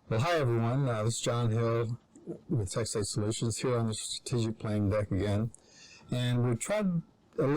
Well, hi everyone. This is John Hill with Tech State Solutions here on the strategic planning deck again. And we've tried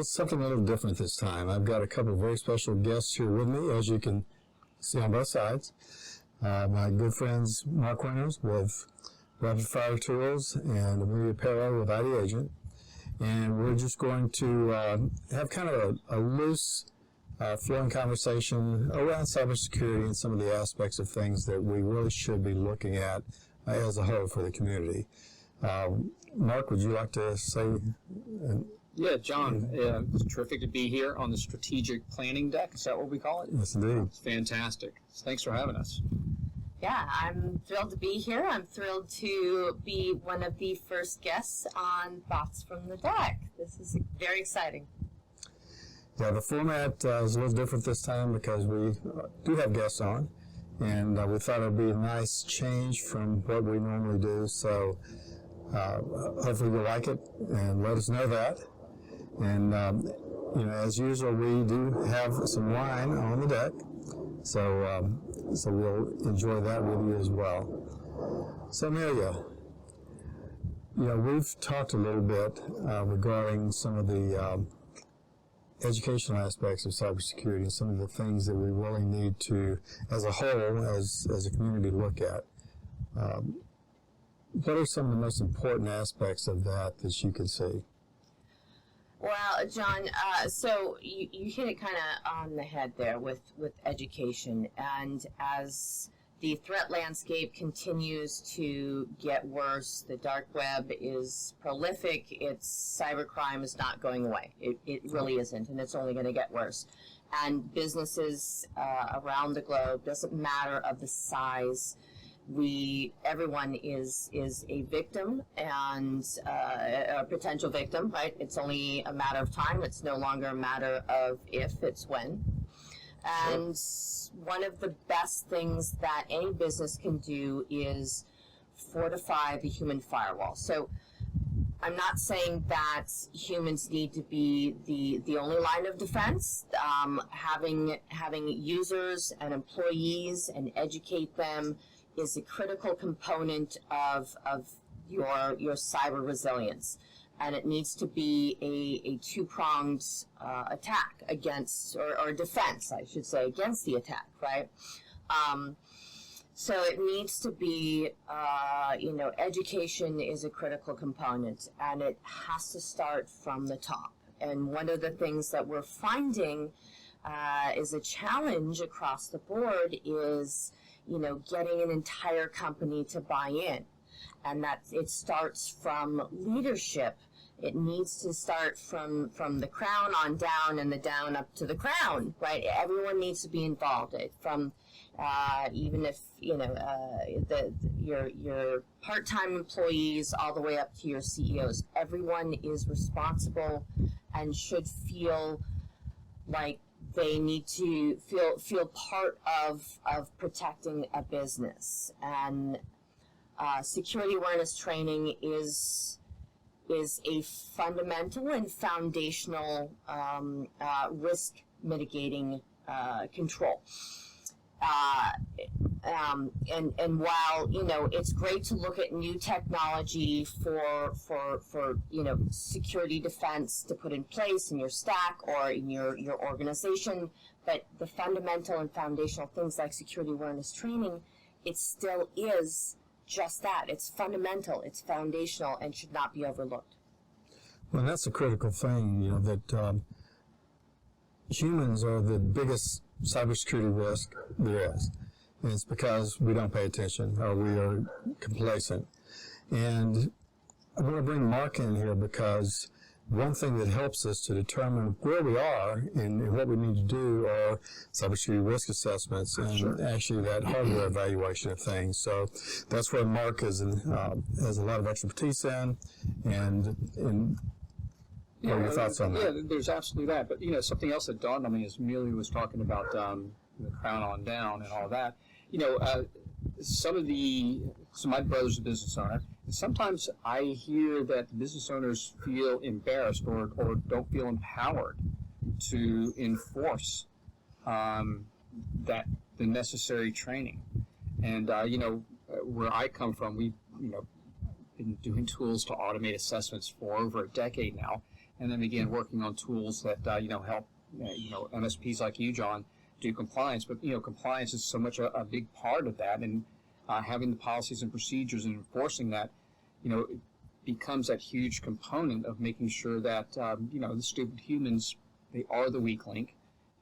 something a little different this time. I've got a couple of very special guests here with me, as you can see on both sides. My good friends Mark Winters with Rapid Fire Tools and Amelia Paro with ID Agent. And we're just going to have kind of a loose flowing conversation around cybersecurity and some of the aspects of things that we really should be looking at as a whole for the community. Mark, would you like to say? Yeah, John, it's terrific to be here on the strategic planning deck. Is that what we call it? Yes, indeed. It's fantastic. Thanks for having us. Yeah, I'm thrilled to be here. I'm thrilled to be one of the first guests on Thoughts from the Deck. This is very exciting. Yeah, the format is a little different this time because we do have guests on, and we thought it would be a nice change from what we normally do. So hopefully you'll like it, and let us know that. And as usual, we do have some wine on the deck, so we'll enjoy that with you as well. So Amelia, we've talked a little bit regarding some of the educational aspects of cybersecurity and some of the things that we really need to, as a whole, as a community, look at. What are some of the most important aspects of that you can see? Well, John, so you hit it kind of on the head there with education. And as the threat landscape continues to get worse, the dark web is prolific, cybercrime is not going away. It really isn't, and it's only going to get worse. And businesses around the globe, doesn't matter of the size, everyone is a victim and a potential victim, right? It's only a matter of time. It's no longer a matter of if, it's when. And one of the best things that any business can do is fortify the human firewall. So I'm not saying that humans need to be the only line of defense. Having users and employees and educate them is a critical component of your cyber resilience. And it needs to be a two-pronged attack against, or defense, I should say, against the attack, right? So it needs to be, education is a critical component, and it has to start from the top. And one of the things that we're finding is a challenge across the board is, getting an entire company to buy in. And that it starts from leadership. It needs to start from the crown on down and the down up to the crown, right? Everyone needs to be involved. From even if your part-time employees all the way up to your CEOs, everyone is responsible and should feel like they need to feel part of protecting a business. And security awareness training is a fundamental and foundational risk mitigating control. And while it's great to look at new technology for security defense to put in place in your stack or in your organization, but the fundamental and foundational things like security awareness training, it still is just that. It's fundamental, it's foundational, and should not be overlooked. Well, that's a critical thing, that humans are the biggest cybersecurity risk there is. And it's because we don't pay attention or we are complacent. And I want to bring Mark in here because one thing that helps us to determine where we are and what we need to do are cybersecurity risk assessments and actually that hardware evaluation of things. So that's where Mark has a lot of expertise in. And what are your thoughts on that? Yeah, there's absolutely that. But, something else that dawned on me as Amelia was talking about the crown on down and all that. So my brother's a business owner, and sometimes I hear that the business owners feel embarrassed or don't feel empowered to enforce the necessary training. And, where I come from, we've been doing tools to automate assessments for over a decade now, and then again working on tools that help MSPs like you, John, do compliance. But compliance is so much a big part of that, and having the policies and procedures and enforcing that, it becomes that huge component of making sure that the stupid humans, they are the weak link,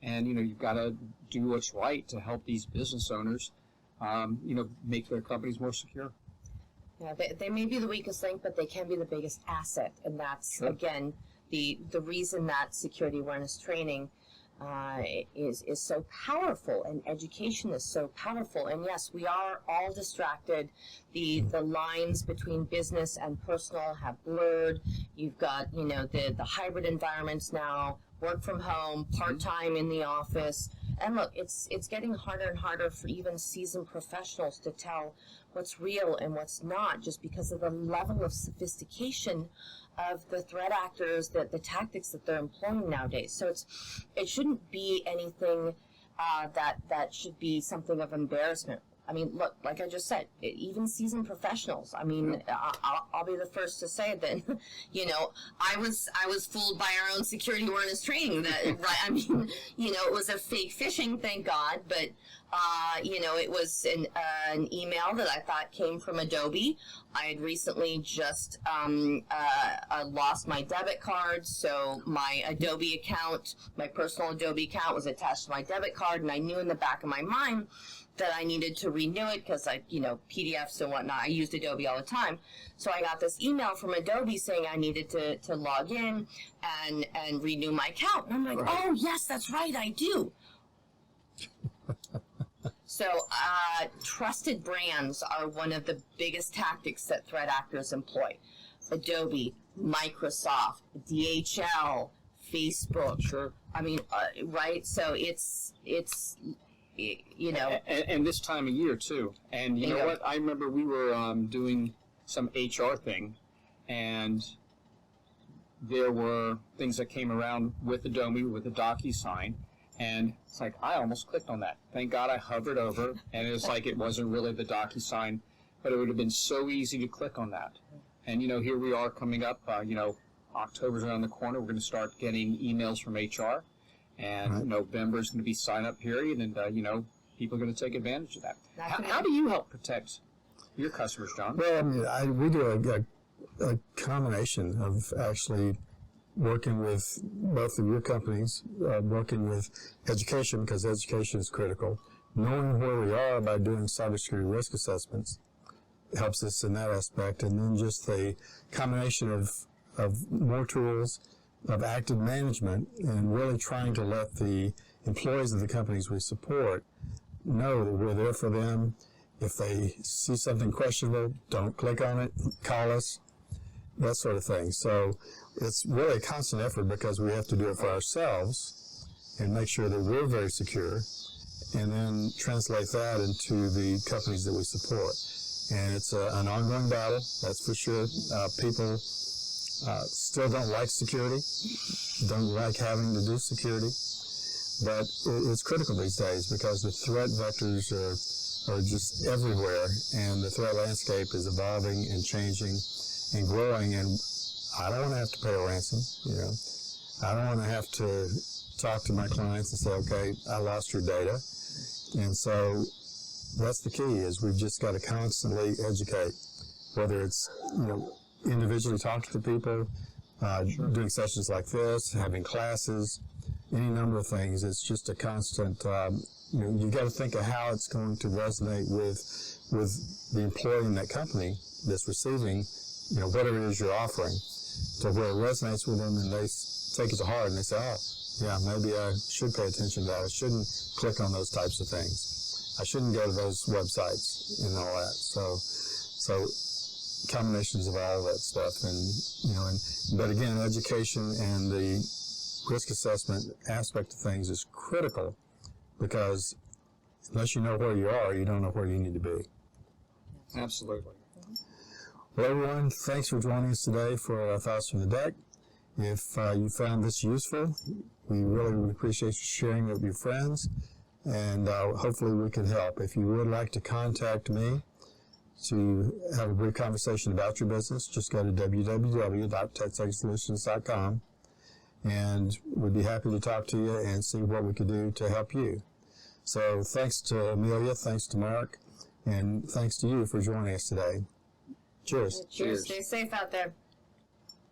and you've got to do what's right to help these business owners make their companies more secure. Yeah, they may be the weakest link, but they can be the biggest asset, and that's Sure. again the reason that security awareness training is so powerful, and education is so powerful. And yes, we are all distracted. The lines between business and personal have blurred. You've got the hybrid environments now, work from home, part-time in the office. And look, it's getting harder and harder for even seasoned professionals to tell what's real and what's not, just because of the level of sophistication of the threat actors, the tactics that they're employing nowadays. So it shouldn't be anything that should be something of embarrassment. I mean, look, like I just said, even seasoned professionals. I mean, I'll be the first to say that, I was fooled by our own security awareness training. That, right? I mean, it was a fake phishing, thank God, but it was an email that I thought came from Adobe. I had recently just lost my debit card, so my Adobe account, my personal Adobe account, was attached to my debit card, and I knew in the back of my mind that I needed to renew it because PDFs and whatnot. I used Adobe all the time. So I got this email from Adobe saying I needed to log in and renew my account. And I'm like, oh, yes, that's right, I do. So trusted brands are one of the biggest tactics that threat actors employ. Adobe, Microsoft, DHL, Facebook. Sure. I mean, right? So it's And this time of year, too. And you know what? I remember we were doing some HR thing, and there were things that came around with Adobe, with a DocuSign, and it's like, I almost clicked on that. Thank God I hovered over, and it was like it wasn't really the DocuSign, but it would have been so easy to click on that. And, here we are coming up, October's around the corner. We're going to start getting emails from HR. And November is going to be sign-up period, and people are going to take advantage of that. How do you help protect your customers, John? Well, I mean, we do a combination of actually working with both of your companies, working with education, because education is critical. Knowing where we are by doing cybersecurity risk assessments helps us in that aspect, and then just the combination of more tools, of active management, and really trying to let the employees of the companies we support know that we're there for them. If they see something questionable, don't click on it, call us, that sort of thing. So it's really a constant effort because we have to do it for ourselves and make sure that we're very secure, and then translate that into the companies that we support. And it's an ongoing battle, that's for sure. People still don't like security, don't like having to do security, but it's critical these days because the threat vectors are just everywhere, and the threat landscape is evolving and changing and growing, and I don't want to have to pay a ransom, I don't want to have to talk to my clients and say, okay, I lost your data. And so that's the key, is we've just got to constantly educate, whether it's, individually talking to people, doing sessions like this, having classes, any number of things. It's just a constant, you've got to think of how it's going to resonate with the employee in that company that's receiving, whatever it is you're offering, to where it resonates with them and they take it to heart and they say, oh, yeah, maybe I should pay attention to that. I shouldn't click on those types of things. I shouldn't go to those websites and all that. So combinations of all that stuff, but again, education and the risk assessment aspect of things is critical, because unless you know where you are, you don't know where you need to be. Absolutely. Well, everyone, thanks for joining us today for Thoughts from the Deck. If you found this useful, we really would appreciate you sharing it with your friends, and hopefully we can help. If you would like to contact me, to have a brief conversation about your business, just go to www.techsagesolutions.com, and we'd be happy to talk to you and see what we could do to help you. So thanks to Amelia, thanks to Mark, and thanks to you for joining us today. Cheers. Cheers. Stay safe out there.